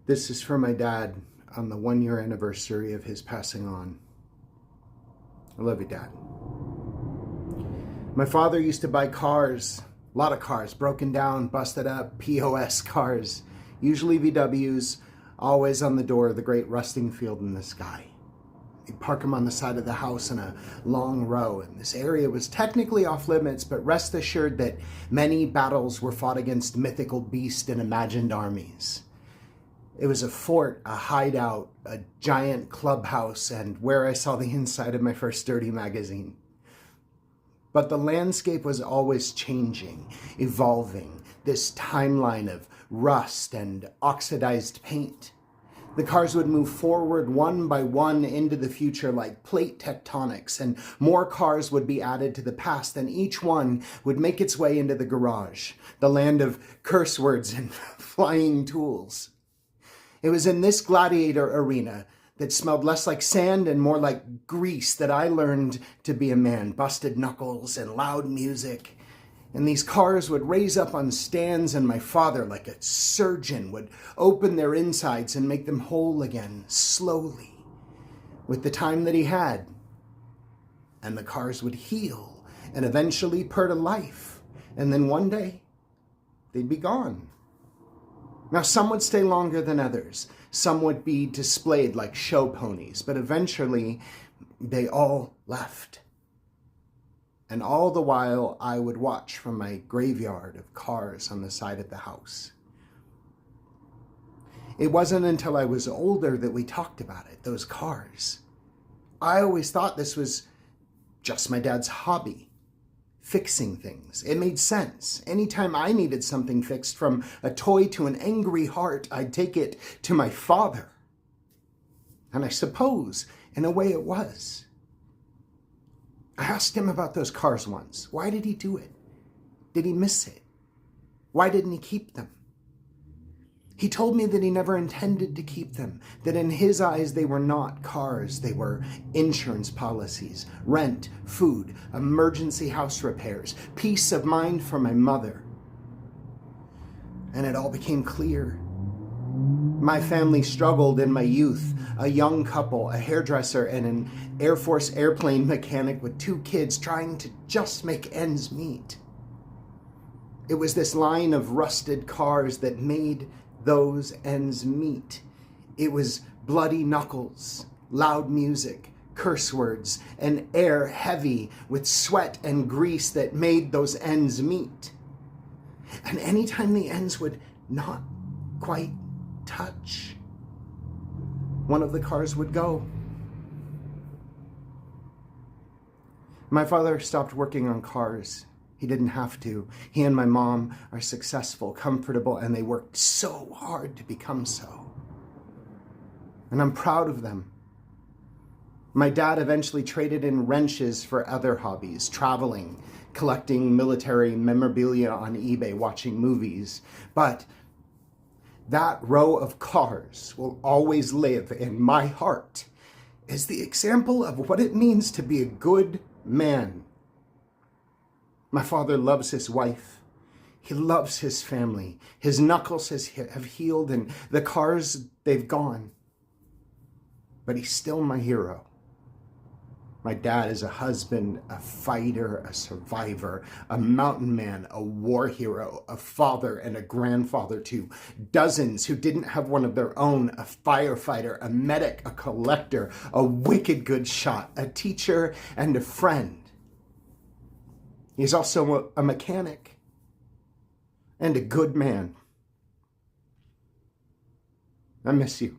This is for my dad on the 1-year anniversary of his passing on. I love you, Dad. My father used to buy cars, a lot of cars, broken down, busted up, POS cars, usually VWs, always on the door of the great rusting field in the sky. He'd park them on the side of the house in a long row, and this area was technically off limits, but rest assured that many battles were fought against mythical beasts and imagined armies. It was a fort, a hideout, a giant clubhouse, and where I saw the inside of my first dirty magazine. But the landscape was always changing, evolving, this timeline of rust and oxidized paint. The cars would move forward one by one into the future like plate tectonics, and more cars would be added to the past, and each one would make its way into the garage, the land of curse words and flying tools. It was in this gladiator arena that smelled less like sand and more like grease that I learned to be a man. Busted knuckles and loud music. And these cars would raise up on stands, and my father, like a surgeon, would open their insides and make them whole again, slowly, with the time that he had. And the cars would heal and eventually purr to life. And then one day, they'd be gone. Now, some would stay longer than others. Some would be displayed like show ponies, but eventually they all left. And all the while, I would watch from my graveyard of cars on the side of the house. It wasn't until I was older that we talked about it, those cars. I always thought this was just my dad's hobby. Fixing things. It made sense. Anytime I needed something fixed, from a toy to an angry heart, I'd take it to my father. And I suppose, in a way, it was. I asked him about those cars once. Why did he do it? Did he miss it? Why didn't he keep them? He told me that he never intended to keep them, that in his eyes they were not cars, they were insurance policies, rent, food, emergency house repairs, peace of mind for my mother. And it all became clear. My family struggled in my youth, a young couple, a hairdresser, and an Air Force airplane mechanic with 2 kids trying to just make ends meet. It was this line of rusted cars that made those ends meet. It was bloody knuckles, loud music, curse words, and air heavy with sweat and grease that made those ends meet. And anytime the ends would not quite touch, one of the cars would go. My father stopped working on cars. He didn't have to. He and my mom are successful, comfortable, and they worked so hard to become so. And I'm proud of them. My dad eventually traded in wrenches for other hobbies, traveling, collecting military memorabilia on eBay, watching movies. But that row of cars will always live in my heart as the example of what it means to be a good man. My father loves his wife. He loves his family. His knuckles have healed, and the cars, they've gone. But he's still my hero. My dad is a husband, a fighter, a survivor, a mountain man, a war hero, a father, and a grandfather to dozens who didn't have one of their own, a firefighter, a medic, a collector, a wicked good shot, a teacher, and a friend. He's also a mechanic and a good man. I miss you.